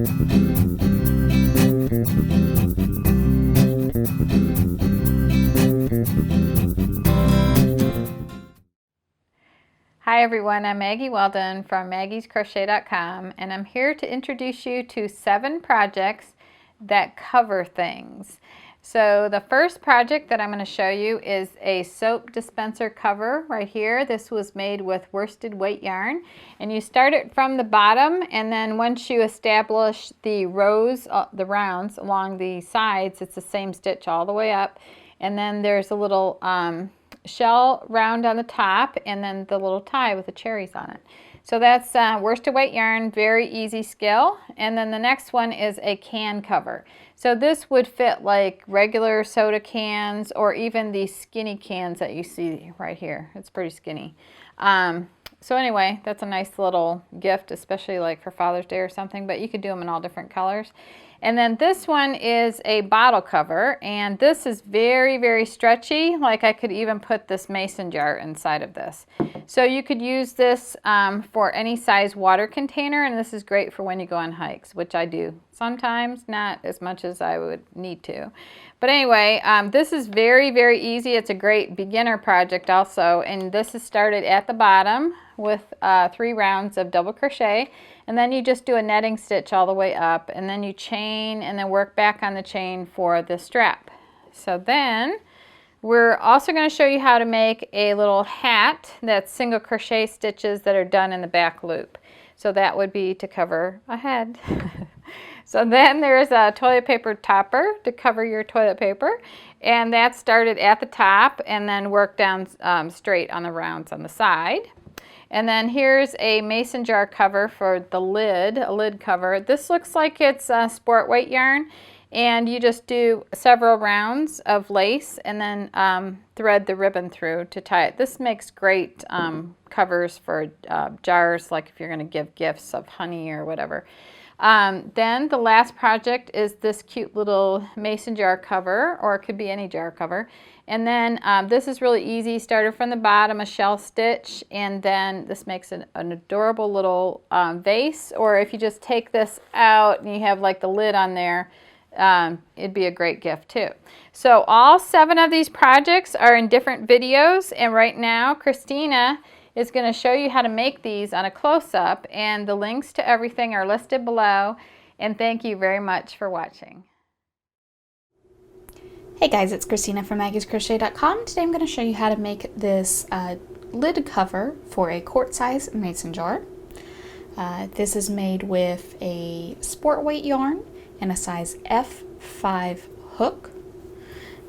Hi everyone, I'm Maggie Weldon from maggiescrochet.com, and I'm here to introduce you to 7 projects that cover things. So the first project that I'm going to show you is a soap dispenser cover right here. This was made with worsted weight yarn, and you start it from the bottom, and then once you establish the rows, the rounds along the sides, it's the same stitch all the way up, and then there's a little shell round on the top, and then the little tie with the cherries on it. So that's worsted weight yarn, very easy skill. And then the next one is a can cover. So this would fit like regular soda cans or even these skinny cans that you see right here. It's pretty skinny. So anyway, that's a nice little gift, especially like for Father's Day or something, but you could do them in all different colors. And then this one is a bottle cover, and this is very, very stretchy. Like I could even put this mason jar inside of this. So you could use this for any size water container, and this is great for when you go on hikes, which I do sometimes, not as much as I would need to. But anyway, this is very, very easy. It's a great beginner project also, and this is started at the bottom with 3 rounds of double crochet, and then you just do a netting stitch all the way up, and then you chain and then work back on the chain for the strap. So then we're also going to show you how to make a little hat that's single crochet stitches that are done in the back loop. So that would be to cover a head. So then there's a toilet paper topper to cover your toilet paper, and that started at the top and then worked down straight on the rounds on the side. And then here's a mason jar cover for the lid, a lid cover. This looks like it's sport weight yarn, and you just do several rounds of lace and then thread the ribbon through to tie it. This makes great covers for jars, like if you're going to give gifts of honey or whatever. Then the last project is this cute little mason jar cover, or it could be any jar cover. And then this is really easy. Started from the bottom, a shell stitch, and then this makes an adorable little vase. Or if you just take this out and you have like the lid on there, it'd be a great gift too. So all 7 of these projects are in different videos, and right now Christina is going to show you how to make these on a close-up, and the links to everything are listed below. And thank you very much for watching. Hey guys, it's Christina from maggiescrochet.com. Today I'm going to show you how to make this lid cover for a quart-size mason jar. This is made with a sport weight yarn and a size F5 hook.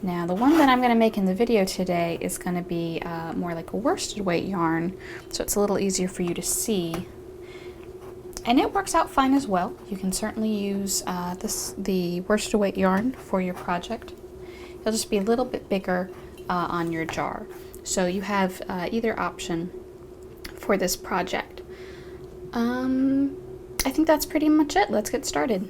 Now the one that I'm going to make in the video today is going to be more like a worsted weight yarn, so it's a little easier for you to see. And it works out fine as well. You can certainly use the worsted weight yarn for your project. It'll just be a little bit bigger on your jar. So you have either option for this project. I think that's pretty much it. Let's get started.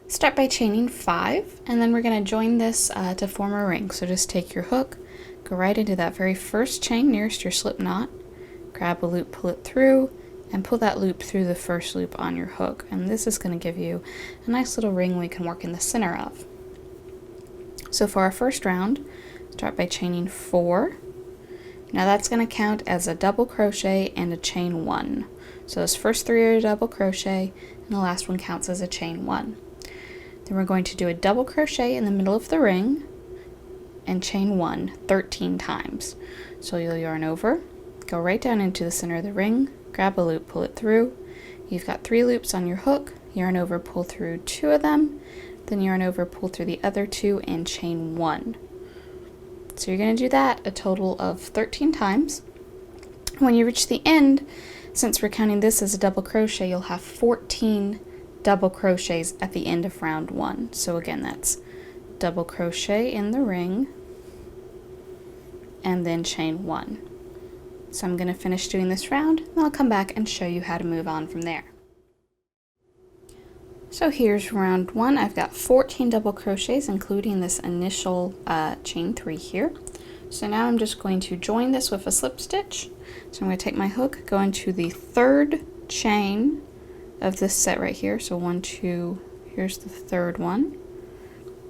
Start by chaining 5, and then we're going to join this to form a ring. So just take your hook, go right into that very first chain nearest your slip knot, grab a loop, pull it through, and pull that loop through the first loop on your hook. And this is going to give you a nice little ring we can work in the center of. So for our first round, start by chaining 4. Now that's going to count as a double crochet and a chain 1. So those first 3 are a double crochet, and the last one counts as a chain 1. Then we're going to do a double crochet in the middle of the ring and chain 1 13 times. So you'll yarn over, go right down into the center of the ring, grab a loop, pull it through. You've got 3 loops on your hook, yarn over, pull through 2 of them, then yarn over, pull through the other 2, and chain 1. So you're going to do that a total of 13 times. When you reach the end, since we're counting this as a double crochet, you'll have 14 double crochets at the end of round 1. So again, that's double crochet in the ring and then chain 1. So I'm going to finish doing this round, and I'll come back and show you how to move on from there. So here's round 1. I've got 14 double crochets, including this initial chain 3 here. So now I'm just going to join this with a slip stitch. So I'm going to take my hook, go into the 3rd chain, of this set right here. So 1, 2, here's the third one,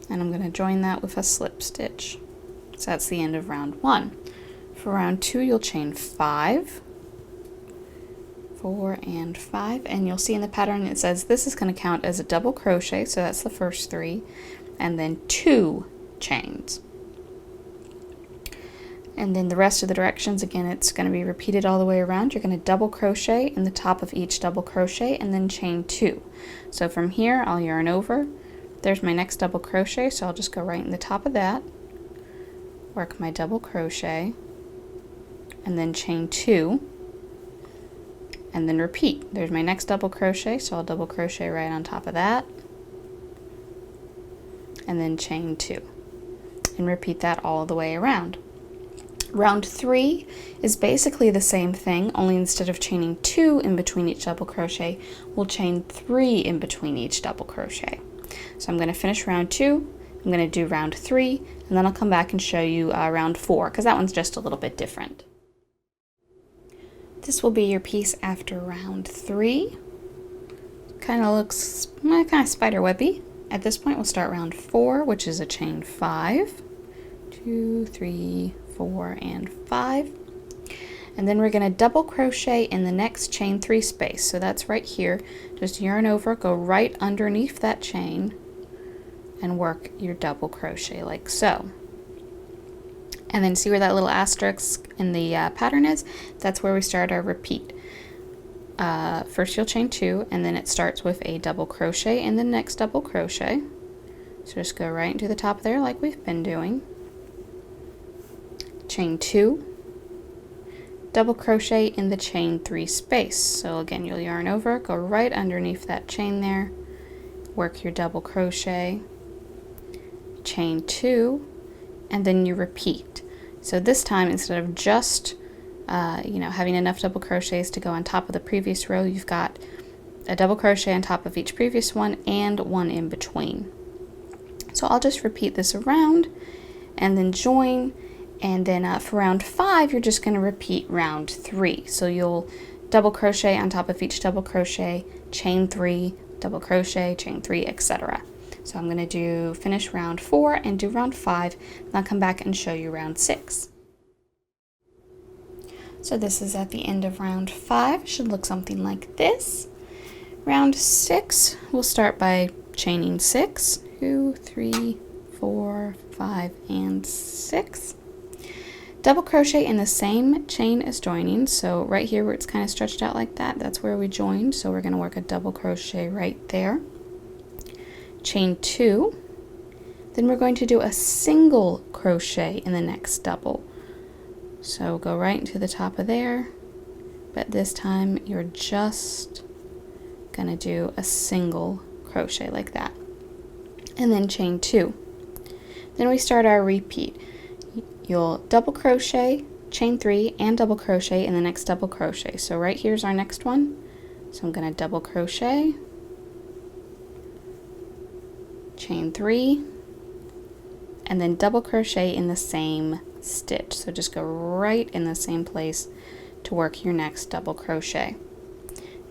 and I'm going to join that with a slip stitch. So that's the end of round 1. For round 2, you'll chain 5, 4 and 5, and you'll see in the pattern it says this is going to count as a double crochet, so that's the first 3, and then 2 chains. And then the rest of the directions, again, it's going to be repeated all the way around. You're going to double crochet in the top of each double crochet and then chain 2. So from here, I'll yarn over. There's my next double crochet, so I'll just go right in the top of that, work my double crochet, and then chain 2, and then repeat. There's my next double crochet, so I'll double crochet right on top of that, and then chain 2, and repeat that all the way around. Round 3 is basically the same thing, only instead of chaining 2 in between each double crochet, we'll chain 3 in between each double crochet. So I'm going to finish round 2, I'm going to do round 3, and then I'll come back and show you round 4, because that one's just a little bit different. This will be your piece after round 3. Kind of looks kind of spider webby. At this point, we'll start round 4, which is a chain 5, 2, 3, 4, and 5. And then we're going to double crochet in the next chain 3 space. So that's right here. Just yarn over, go right underneath that chain, and work your double crochet like so. And then see where that little asterisk in the pattern is? That's where we start our repeat. First you'll chain 2, and then it starts with a double crochet in the next double crochet. So just go right into the top there like we've been doing. Chain 2, double crochet in the chain 3 space. So again, you'll yarn over, go right underneath that chain there, work your double crochet, chain 2, and then you repeat. So this time, instead of just having enough double crochets to go on top of the previous row, you've got a double crochet on top of each previous one and one in between. So I'll just repeat this around and then join. And then for round 5, you're just going to repeat round 3. So you'll double crochet on top of each double crochet, chain 3, double crochet, chain 3, etc. So I'm going to finish round 4 and do round 5, and I'll come back and show you round 6. So this is at the end of round 5. It should look something like this. Round 6, we'll start by chaining 6, 2, 3, 4, 5, and 6. Double crochet in the same chain as joining, so right here where it's kind of stretched out like that, that's where we joined, so we're going to work a double crochet right there. Chain 2, then we're going to do a single crochet in the next double. So go right into the top of there, but this time you're just going to do a single crochet like that. And then chain 2. Then we start our repeat. You'll double crochet, chain 3, and double crochet in the next double crochet. So right here's our next one. So I'm going to double crochet, chain 3, and then double crochet in the same stitch. So just go right in the same place to work your next double crochet.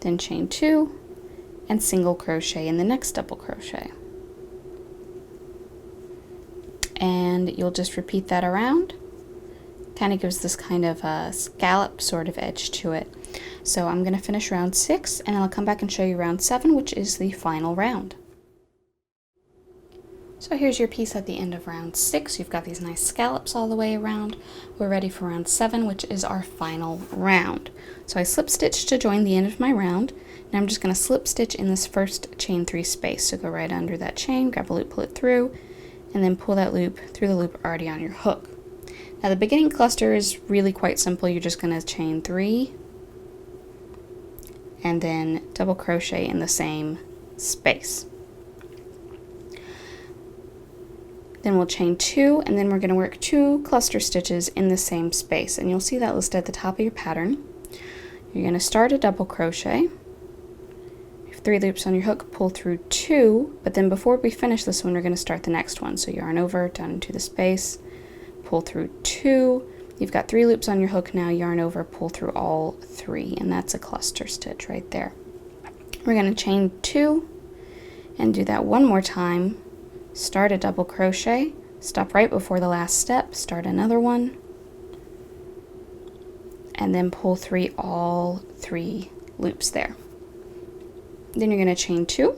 Then chain 2 and single crochet in the next double crochet. And you'll just repeat that around. Kind of gives this kind of a scallop sort of edge to it. So I'm going to finish round 6, and I'll come back and show you round 7, which is the final round. So here's your piece at the end of round 6. You've got these nice scallops all the way around. We're ready for round 7, which is our final round. So I slip stitched to join the end of my round, and I'm just going to slip stitch in this first chain 3 space. So go right under that chain, grab a loop, pull it through, and then pull that loop through the loop already on your hook. Now the beginning cluster is really quite simple. You're just going to chain 3 and then double crochet in the same space. Then we'll chain 2, and then we're going to work 2 cluster stitches in the same space, and you'll see that listed at the top of your pattern. You're going to start a double crochet. 3 loops on your hook, pull through 2, but then before we finish this one, we're going to start the next one. So yarn over, down into the space, pull through 2. You've got 3 loops on your hook now, yarn over, pull through all 3, and that's a cluster stitch right there. We're going to chain 2 and do that one more time. Start a double crochet, stop right before the last step, start another one, and then pull 3 all 3 loops there. Then you're going to chain 2,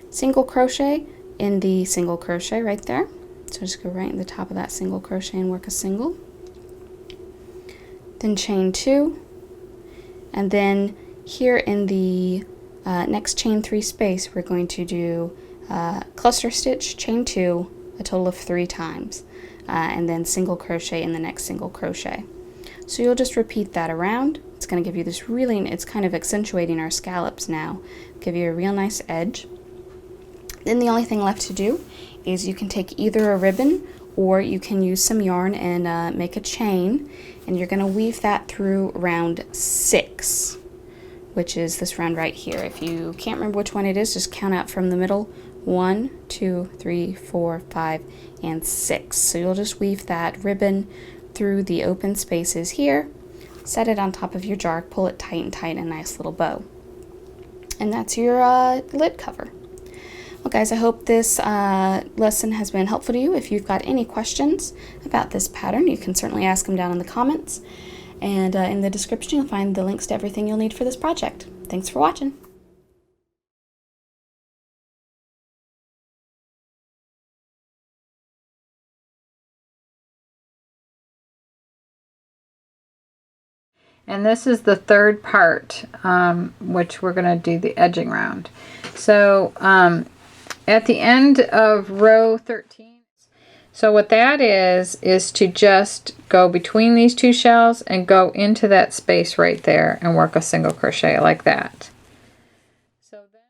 single crochet in the single crochet right there. So just go right in the top of that single crochet and work a single. Then chain 2, and then here in the next chain 3 space, we're going to do cluster stitch, chain 2, a total of 3 times, and then single crochet in the next single crochet. So you'll just repeat that around. It's going to give you this really, it's kind of accentuating our scallops now, give you a real nice edge. Then the only thing left to do is you can take either a ribbon or you can use some yarn and make a chain, and you're going to weave that through round 6, which is this round right here. If you can't remember which one it is, just count out from the middle. 1, 2, 3, 4, 5, and 6. So you'll just weave that ribbon through the open spaces here, set it on top of your jar, pull it tight and tight, a nice little bow. And that's your lid cover. Well guys, I hope this lesson has been helpful to you. If you've got any questions about this pattern, you can certainly ask them down in the comments. And in the description, you'll find the links to everything you'll need for this project. Thanks for watching. And this is the third part, which we're going to do the edging round. So at the end of row 13, so what that is to just go between these 2 shells and go into that space right there and work a single crochet like that. So then